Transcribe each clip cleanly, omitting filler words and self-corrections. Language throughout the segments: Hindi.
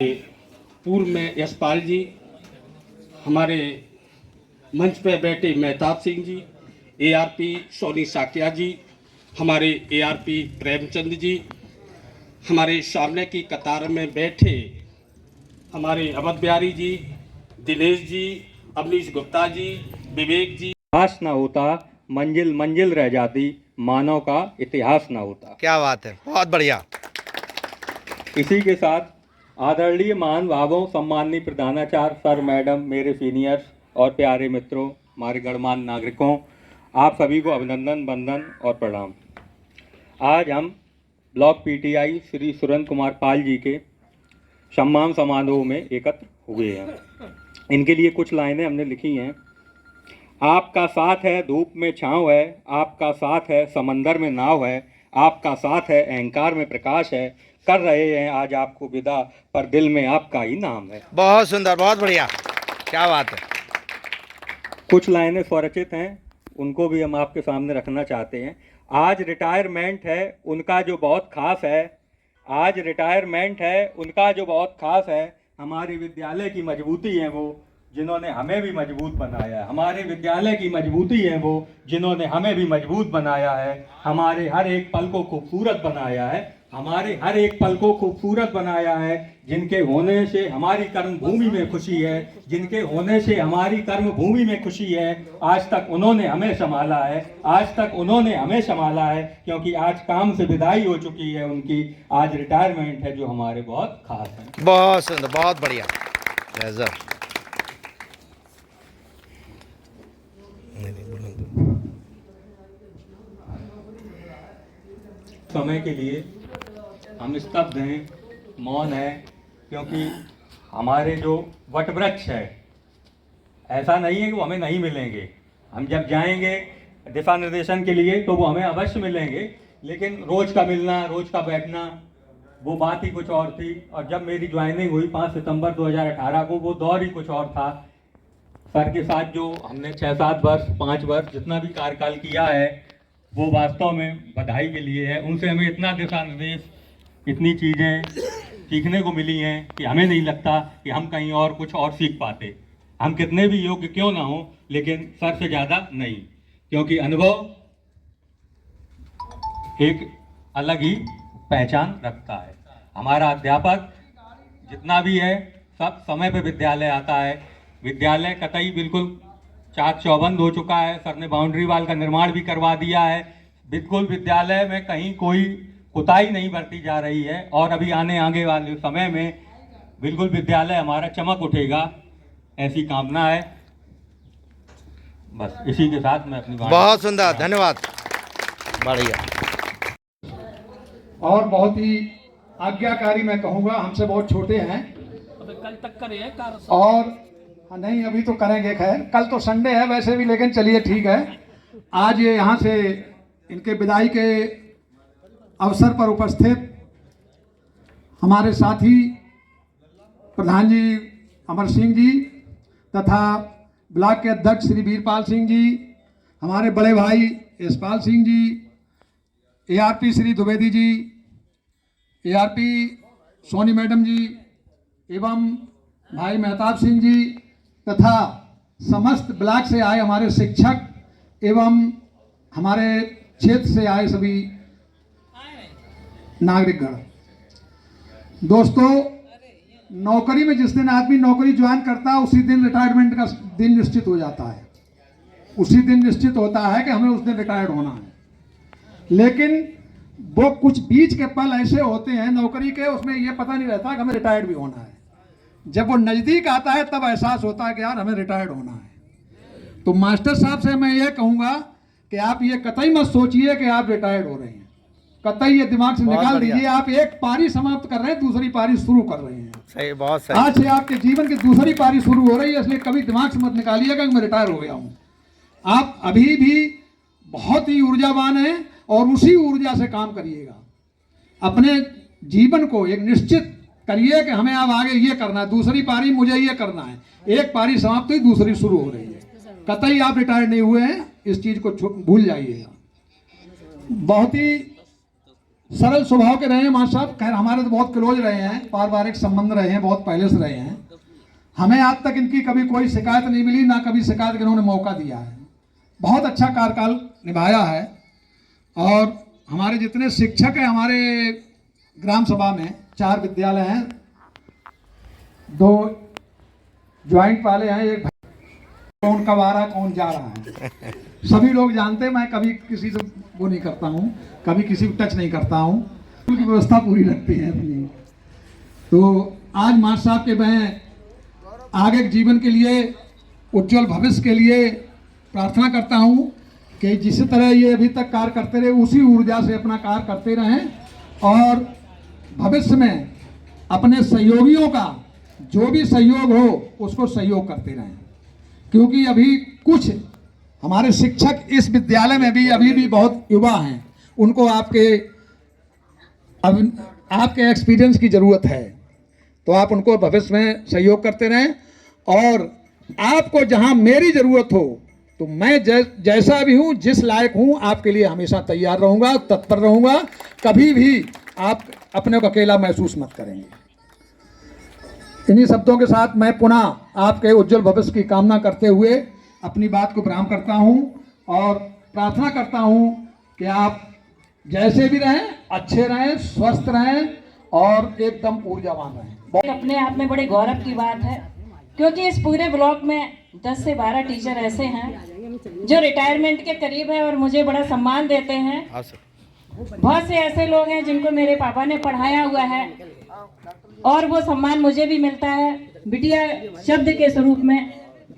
पूर्व में यशपाल जी, हमारे मंच पे बैठे मेहताब सिंह जी, एआरपी सोनी साकिया जी, हमारे एआरपी प्रेमचंद जी, हमारे सामने की कतार में बैठे हमारे अवध बिहारी जी, दिनेश जी, अवनीश गुप्ता जी, विवेक जी। इतिहास ना होता, मंजिल मंजिल रह जाती, मानव का इतिहास ना होता। क्या बात है, बहुत बढ़िया। इसी के साथ आदरणीय महानुभावों, सम्माननीय प्रधानाचार्य सर, मैडम, मेरे सीनियर्स और प्यारे मित्रों, हमारे गणमान्य नागरिकों, आप सभी को अभिनंदन, वंदन और प्रणाम। आज हम ब्लॉक पीटीआई श्री सुरेंद्र कुमार पाल जी के सम्मान समारोह में एकत्र हुए हैं। इनके लिए कुछ लाइनें हमने लिखी हैं। आपका साथ है धूप में छाँव है, आपका साथ है समंदर में नाव है, आपका साथ है अहंकार में प्रकाश है, कर रहे हैं आज आपको विदा, पर दिल में आपका ही नाम है। बहुत सुंदर, बहुत बढ़िया, क्या बात है। कुछ लाइनें स्वरचित हैं, उनको भी हम आपके सामने रखना चाहते हैं। आज रिटायरमेंट है उनका जो बहुत खास है, आज रिटायरमेंट है उनका जो बहुत खास है, हमारे विद्यालय की मजबूती है वो जिन्होंने हमें भी मजबूत बनाया है। हमारे विद्यालय की मजबूती है वो जिन्होंने हमें भी मजबूत बनाया है। हमारे हर एक पल को खूबसूरत बनाया है, हमारे हर एक पल को खूबसूरत बनाया है। जिनके होने से हमारी कर्म भूमि में खुशी है, जिनके होने से हमारी कर्म भूमि में खुशी है, आज तक उन्होंने हमें संभाला है, आज तक उन्होंने हमें संभाला है, क्योंकि आज काम से विदाई हो चुकी है उनकी, आज रिटायरमेंट है जो हमारे बहुत खास है। बहुत सुंदर, बहुत बढ़िया, गजब। समय के लिए हम स्तब्ध हैं, मौन है, क्योंकि हमारे जो वटवृक्ष है, ऐसा नहीं है कि वो हमें नहीं मिलेंगे। हम जब जाएंगे दिशा निर्देशन के लिए तो वो हमें अवश्य मिलेंगे, लेकिन रोज का मिलना, रोज का बैठना, वो बात ही कुछ और थी। और जब मेरी ज्वाइनिंग हुई 5 सितंबर 2018 को, वो दौर ही कुछ और था। सर के साथ जो हमने 6-7 वर्ष, 5 वर्ष जितना भी कार्यकाल किया है, वो वास्तव में बधाई के लिए है। उनसे हमें इतना दिशा निर्देश, इतनी चीज़ें सीखने को मिली हैं कि हमें नहीं लगता कि हम कहीं और कुछ और सीख पाते। हम कितने भी योग्य क्यों ना हो, लेकिन सर से ज़्यादा नहीं, क्योंकि अनुभव एक अलग ही पहचान रखता है। हमारा अध्यापक जितना भी है, सब समय पे विद्यालय आता है। विद्यालय कतई बिल्कुल चाक चौबंद हो चुका है, सर ने बाउंड्री वाल का निर्माण भी करवा दिया है। बिल्कुल विद्यालय में कहीं कोई कुताही नहीं बरती जा रही है, और अभी आगे वाले समय में बिल्कुल विद्यालय हमारा चमक उठेगा, ऐसी कामना है। बस इसी के साथ मैं अपनी बात। बहुत सुंदर, धन्यवाद, बढ़िया। और बहुत ही आज्ञाकारी मैं कहूँगा, हमसे बहुत छोटे हैं कल तक करें और नहीं अभी तो करेंगे। खैर कल तो संडे है वैसे भी, लेकिन चलिए ठीक है। आज ये यहाँ से इनके विदाई के अवसर पर उपस्थित हमारे साथी प्रधान जी अमर सिंह जी तथा ब्लॉक के अध्यक्ष श्री वीरपाल सिंह जी, हमारे बड़े भाई Yashpal Singh ji, ARP Shri Dwivedi ji, ARP Soni madam जी एवं भाई मेहताब सिंह जी तथा समस्त ब्लॉक से आए हमारे शिक्षक एवं हमारे क्षेत्र से आए सभी नागरिकगण। दोस्तों, नौकरी में जिस दिन आदमी नौकरी ज्वाइन करता है उसी दिन रिटायरमेंट का दिन निश्चित हो जाता है। उसी दिन निश्चित होता है कि हमें उस दिन रिटायर्ड होना है। लेकिन वो कुछ बीच के पल ऐसे होते हैं नौकरी के, उसमें ये पता नहीं रहता कि हमें रिटायर्ड भी होना है। जब वो नज़दीक आता है तब एहसास होता है कि यार हमें रिटायर्ड होना है। तो मास्टर साहब से मैं ये कहूँगा कि आप ये कतई मत सोचिए कि आप रिटायर्ड हो रहे हैं, कतई ये दिमाग से निकाल दीजिए। आप एक पारी समाप्त कर रहे हैं, दूसरी पारी शुरू कर रहे हैं। सही, बहुत सही। आज से आपके जीवन की दूसरी पारी शुरू हो रही है, इसलिए कभी दिमाग से मत निकालिएगा कि मैं रिटायर हो गया हूँ। आप अभी भी बहुत ही ऊर्जावान हैं और उसी ऊर्जा से काम करिएगा। अपने जीवन को एक निश्चित करिए कि हमें अब आगे ये करना है, दूसरी पारी मुझे ये करना है। एक पारी समाप्त हुई, दूसरी शुरू हो रही है। कतई आप रिटायर नहीं हुए हैं, इस चीज को भूल जाइएगा। बहुत ही सरल स्वभाव के रहे हैं मास्टर साहब। खैर हमारे तो बहुत क्लोज रहे हैं, पारिवारिक संबंध रहे हैं, बहुत पहले से रहे हैं। हमें आज तक इनकी कभी कोई शिकायत नहीं मिली, ना कभी शिकायत का इन्होंने मौका दिया है। बहुत अच्छा कार्यकाल निभाया है। और हमारे जितने शिक्षक हैं हमारे ग्राम सभा में 4 विद्यालय हैं, 2 ज्वाइंट वाले हैं, एक कौन कब आ रहा कौन जा रहा है सभी लोग जानते हैं। मैं कभी किसी से वो नहीं करता हूँ, कभी किसी को टच नहीं करता हूँ, उनकी व्यवस्था पूरी रखती है अपनी। तो आज मास्टर साहब के मैं आगे के जीवन के लिए, उज्जवल भविष्य के लिए प्रार्थना करता हूँ कि जिस तरह ये अभी तक कार्य करते रहे उसी ऊर्जा से अपना कार्य करते रहें और भविष्य में अपने सहयोगियों का जो भी सहयोग हो उसको सहयोग करते रहें। क्योंकि अभी कुछ हमारे शिक्षक इस विद्यालय में भी अभी भी बहुत युवा हैं, उनको आपके एक्सपीरियंस की ज़रूरत है। तो आप उनको भविष्य में सहयोग करते रहें और आपको जहां मेरी ज़रूरत हो तो मैं जैसा भी हूं, जिस लायक हूं, आपके लिए हमेशा तैयार रहूंगा, तत्पर रहूंगा। कभी भी आप अपने को अकेला महसूस मत करेंगे। इन्हीं शब्दों के साथ मैं पुनः आपके उज्जवल भविष्य की कामना करते हुए अपनी बात को विराम करता हूं और प्रार्थना करता हूं कि आप जैसे भी रहें, अच्छे रहें, स्वस्थ रहें और एकदम ऊर्जावान रहें। अपने आप में बड़े गौरव की बात है, क्योंकि इस पूरे ब्लॉक में 10 से 12 टीचर ऐसे हैं जो रिटायरमेंट के करीब है और मुझे बड़ा सम्मान देते हैं। बहुत से ऐसे लोग हैं जिनको मेरे पापा ने पढ़ाया हुआ है और वो सम्मान मुझे भी मिलता है बिटिया शब्द के स्वरूप में।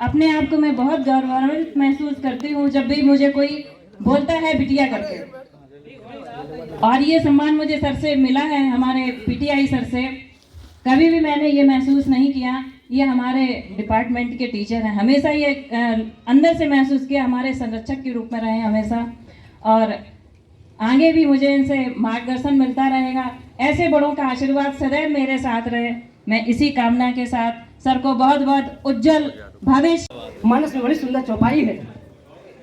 अपने आप को मैं बहुत गौरवान्वित महसूस करती हूँ जब भी मुझे कोई बोलता है बिटिया करके। और ये सम्मान मुझे सर से मिला है, हमारे पीटीआई सर से। कभी भी मैंने ये महसूस नहीं किया ये हमारे डिपार्टमेंट के टीचर हैं, हमेशा ये अंदर से महसूस किया हमारे संरक्षक के रूप में रहे हमेशा। और आगे भी मुझे इनसे मार्गदर्शन मिलता रहेगा। ऐसे बड़ों का आशीर्वाद सदैव मेरे साथ रहे। मैं इसी कामना के साथ सर को बहुत बहुत उज्जवल भविष्य। मानस में बड़ी सुंदर चौपाई है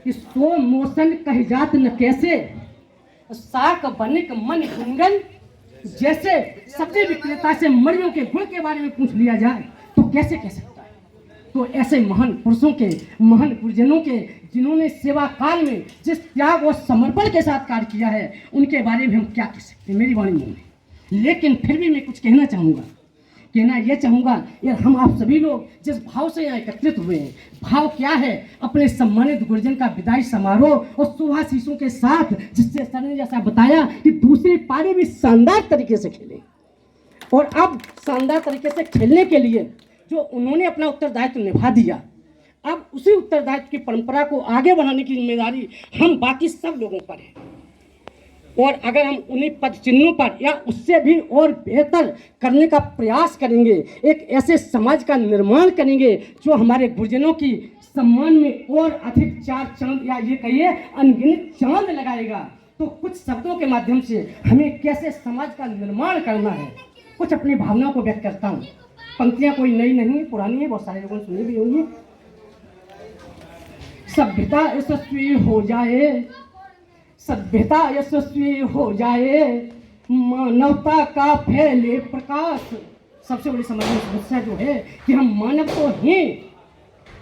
कि सो मोशन कही जात न कैसे, साक बनिक मन गुंगन। जैसे सब्जी विक्रेता से मरियों के गुण के बारे में पूछ लिया जाए तो कैसे कह सकता है। तो ऐसे महान पुरुषों के, महान गुरुजनों के, जिन्होंने सेवा काल में जिस त्याग और समर्पण के साथ कार्य किया है, उनके बारे में हम क्या कह सकते हैं, मेरी वाणी में। लेकिन फिर भी मैं कुछ कहना चाहूँगा यार, हम आप सभी लोग जिस भाव से यहाँ एकत्रित हुए हैं, भाव क्या है, अपने सम्मानित गुरुजन का विदाई समारोह और शुभाशीषों के साथ, जिससे सर ने जैसा बताया कि दूसरी पारी भी शानदार तरीके से खेले। और अब शानदार तरीके से खेलने के लिए जो उन्होंने अपना उत्तरदायित्व निभा दिया, अब उसी उत्तरदायित्व की परंपरा को आगे बढ़ाने की जिम्मेदारी हम बाकी सब लोगों पर है। और अगर हम उन्हीं पद चिन्हों पर या उससे भी और बेहतर करने का प्रयास करेंगे, एक ऐसे समाज का निर्माण करेंगे जो हमारे गुरुजनों की सम्मान में और अधिक 4 चांद या ये कहिए अनगिनत चांद लगाएगा। तो कुछ शब्दों के माध्यम से हमें कैसे समाज का निर्माण करना है, कुछ अपनी भावना को व्यक्त करता हूँ। पंक्तियाँ कोई नई नहीं, पुरानी है, बहुत सारे लोगों ने सुनी भी होंगी। सभ्यता यशस्वी हो जाए, सभ्यता यशस्वी हो जाए, मानवता का फैले प्रकाश। सबसे बड़ी समाज में समस्या जो है कि हम मानव तो हैं,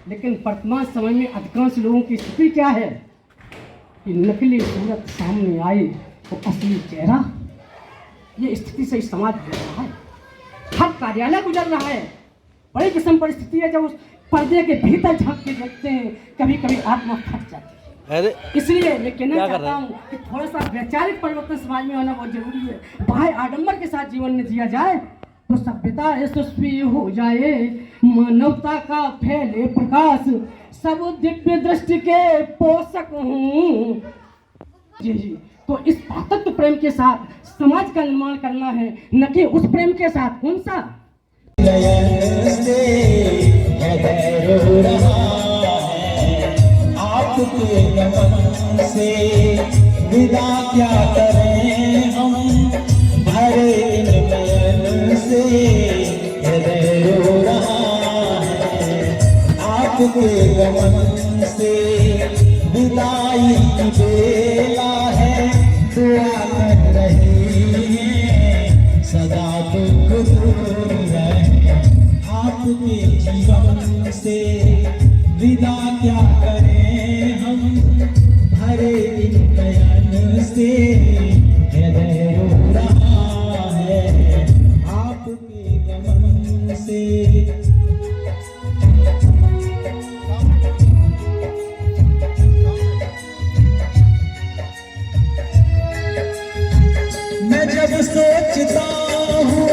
लेकिन वर्तमान समय में अधिकांश लोगों की स्थिति क्या है कि नकली सूरत सामने आए तो असली चेहरा। ये स्थिति से समाज गुजर रहा है, हर कार्यालय गुजर रहा है। बड़ी विषम परिस्थिति है, जब उस पर्दे के भीतर झांक के देखते हैं कभी कभी आत्मा फट जाती है। इसलिए मैं कहना चाहता हूँ कि थोड़ा सा वैचारिक परिवर्तन समाज में होना बहुत जरूरी है। बाह्य आडंबर के साथ जीवन में जिया जाए तो सभ्यता यशस्वी हो जाए, मानवता का फैले प्रकाश, सब दिव्य दृष्टि के पोषक हूँ। जी, तो इस भातृत्व प्रेम के साथ समाज का निर्माण करना है, न कि उस प्रेम के साथ। कौन सा आपके नमन से विदा क्या करें हम, भरे नयन से हृदय रो रहा है। आपके गमन से विदाई की बेला है, दुआ कर रही आपके जीवन से विदा क्या करें हम, भरे इन नयन से हृदय रो रहा है आपके गमन से। मैं जब सोचता हूँ